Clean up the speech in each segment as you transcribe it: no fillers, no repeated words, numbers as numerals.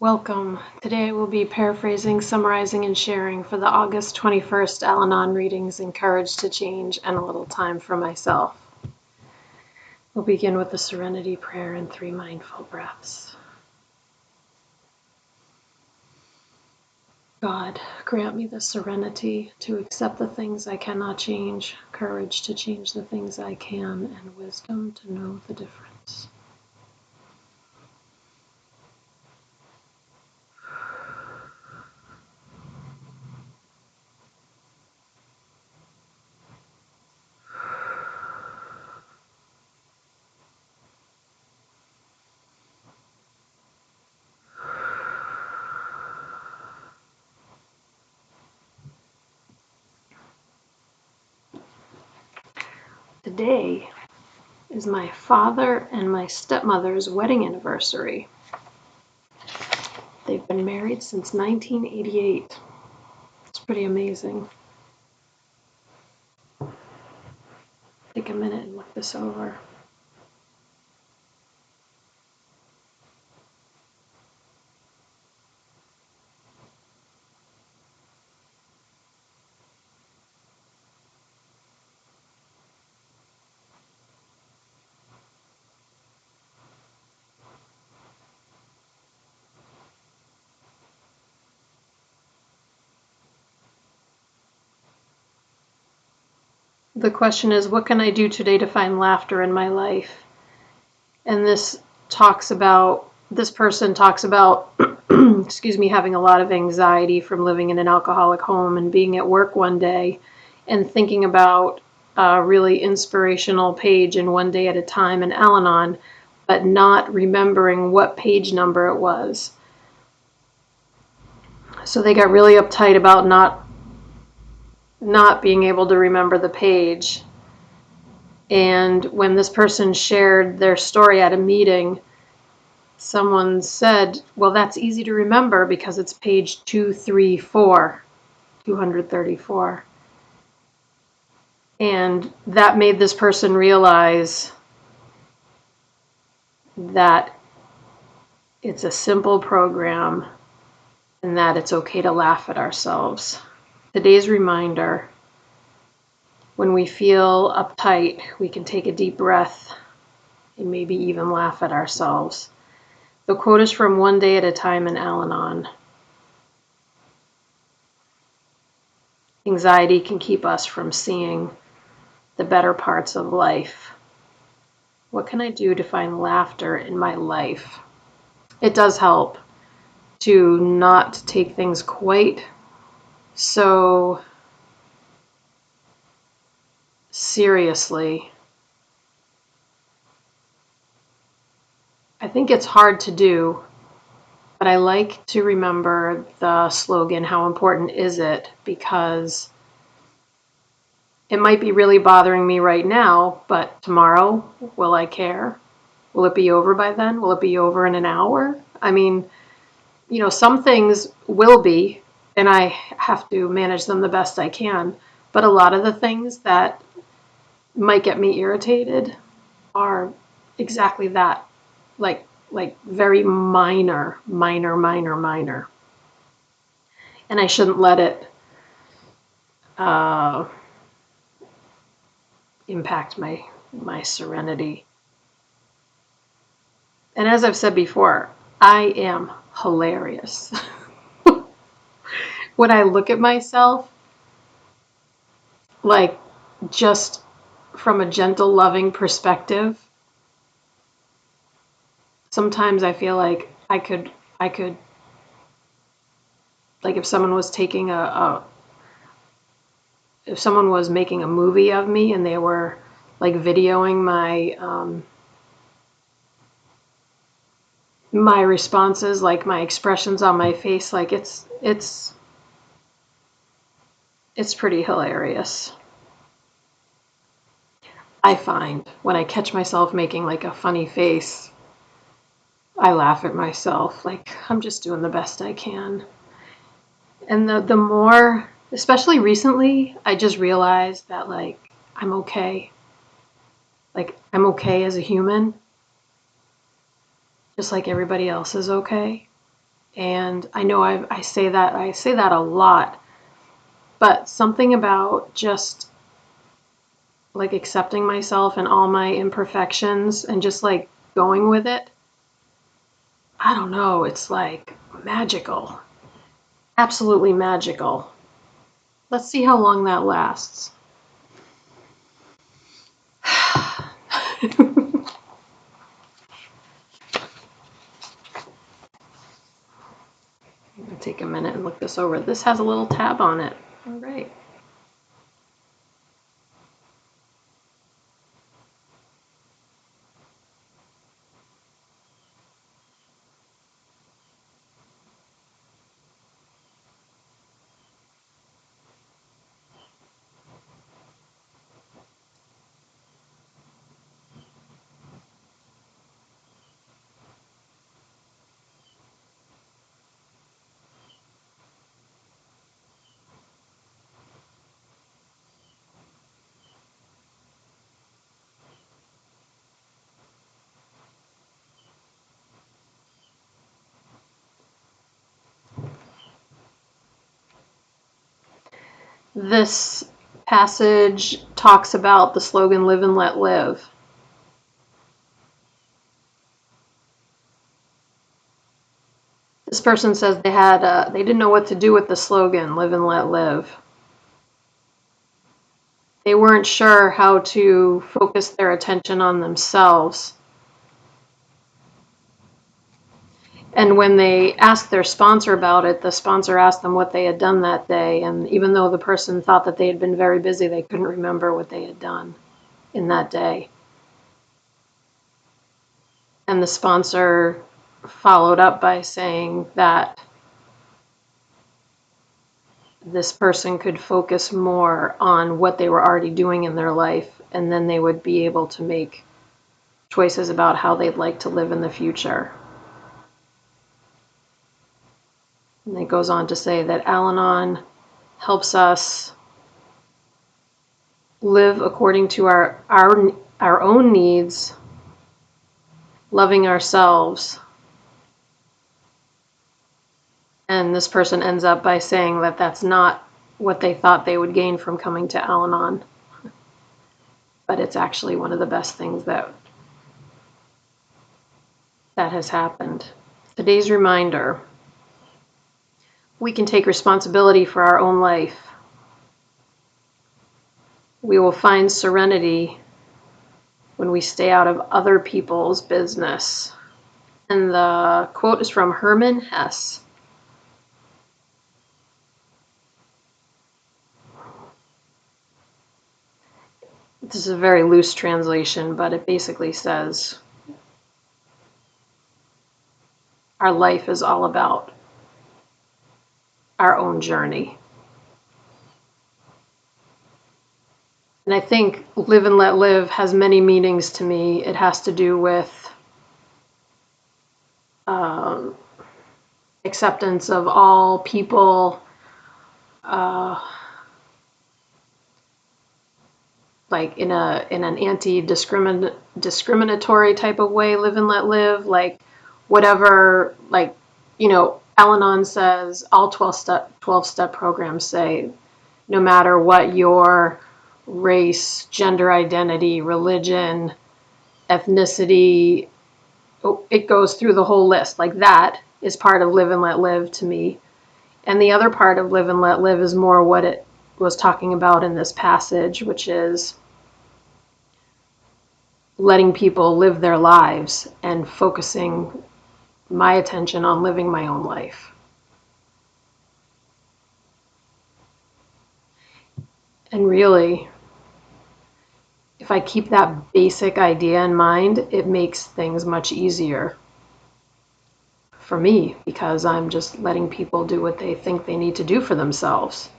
Welcome. Today I will be paraphrasing, summarizing, and sharing for the August 21st Al-Anon readings, Encouraged to Change, and a little time for myself. We'll begin with the Serenity Prayer and 3 mindful breaths. God, grant me the serenity to accept the things I cannot change, courage to change the things I can, and wisdom to know the difference. Today is my father and my stepmother's wedding anniversary. They've been married since 1988. It's pretty amazing. Take a minute and look this over. The question is, what can I do today to find laughter in my life? And this person talks about, having a lot of anxiety from living in an alcoholic home and being at work one day and thinking about a really inspirational page in One Day at a Time in Al-Anon, but not remembering what page number it was. So they got really uptight about not being able to remember the page. And when this person shared their story at a meeting, someone said, well, that's easy to remember because it's page 234. And that made this person realize that it's a simple program and that it's okay to laugh at ourselves. Today's reminder: when we feel uptight, we can take a deep breath and maybe even laugh at ourselves. The quote is from One Day at a Time in Al-Anon. Anxiety can keep us from seeing the better parts of life. What can I do to find laughter in my life? It does help to not take things quite so seriously. I think it's hard to do, but I like to remember the slogan, how important is it? Because it might be really bothering me right now, but tomorrow, will I care? Will it be over by then? Will it be over in an hour? I mean, some things will be, and I have to manage them the best I can. But a lot of the things that might get me irritated are exactly that, like very minor. And I shouldn't let it impact my serenity. And as I've said before, I am hilarious. When I look at myself, like, just from a gentle, loving perspective, sometimes I feel like I could, like, if someone was making a movie of me and they were like videoing my responses, like my expressions on my face, like it's pretty hilarious. I find when I catch myself making like a funny face, I laugh at myself, like I'm just doing the best I can. And the more, especially recently, I just realized that, like, I'm okay. Like, I'm okay as a human, just like everybody else is okay. And I know I say that a lot, but something about just like accepting myself and all my imperfections and just like going with it. I don't know, it's like magical. Absolutely magical. Let's see how long that lasts. I'm gonna take a minute and look this over. This has a little tab on it. All right. This passage talks about the slogan "Live and Let Live." This person says they didn't know what to do with the slogan "Live and Let Live." They weren't sure how to focus their attention on themselves. And when they asked their sponsor about it, the sponsor asked them what they had done that day. And even though the person thought that they had been very busy, they couldn't remember what they had done in that day. And the sponsor followed up by saying that this person could focus more on what they were already doing in their life, and then they would be able to make choices about how they'd like to live in the future. And it goes on to say that Al-Anon helps us live according to our own needs, loving ourselves. And this person ends up by saying that that's not what they thought they would gain from coming to Al-Anon, but it's actually one of the best things that has happened. Today's reminder: we can take responsibility for our own life. We will find serenity when we stay out of other people's business. And the quote is from Hermann Hesse. This is a very loose translation, but it basically says our life is all about our own journey. And I think live and let live has many meanings to me. It has to do with acceptance of all people, like in an anti-discriminatory type of way. Live and let live, like whatever, like, Al-Anon says, all 12-step programs say, no matter what your race, gender identity, religion, ethnicity, it goes through the whole list. Like, that is part of live and let live to me. And the other part of live and let live is more what it was talking about in this passage, which is letting people live their lives and focusing my attention on living my own life. And really, if I keep that basic idea in mind, it makes things much easier for me, because I'm just letting people do what they think they need to do for themselves.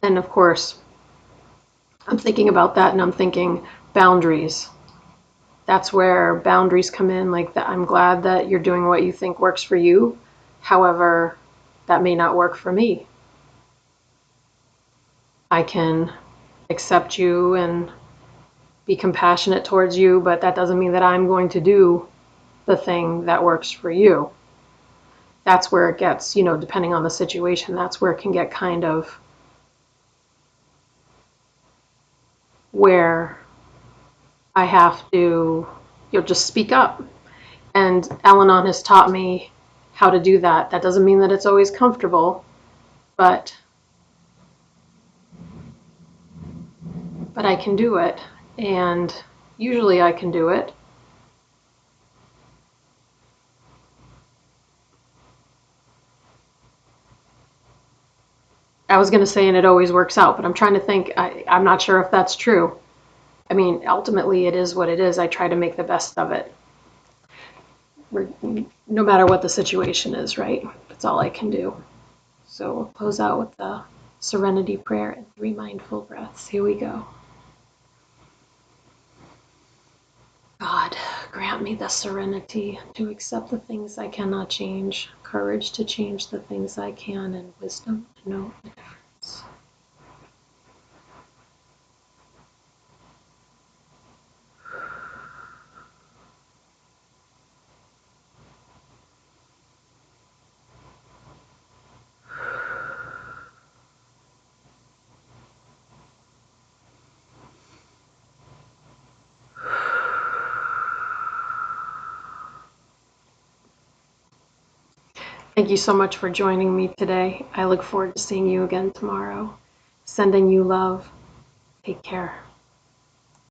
And of course, I'm thinking about that, and I'm thinking boundaries. That's where boundaries come in. Like, that, I'm glad that you're doing what you think works for you. However, that may not work for me. I can accept you and be compassionate towards you, but that doesn't mean that I'm going to do the thing that works for you. That's where it gets, depending on the situation, that's where it can get kind of where I have to, just speak up. And Al-Anon has taught me how to do that. That doesn't mean that it's always comfortable, but I can do it. And usually I can do it. I was going to say, and it always works out, but I'm trying to think, I'm not sure if that's true. I mean, ultimately, it is what it is. I try to make the best of it, no matter what the situation is, right? That's all I can do. So we'll close out with the serenity prayer and 3 mindful breaths. Here we go. God, grant me the serenity to accept the things I cannot change, courage to change the things I can, and wisdom to know the difference. Thank you so much for joining me today. I look forward to seeing you again tomorrow. Sending you love. Take care.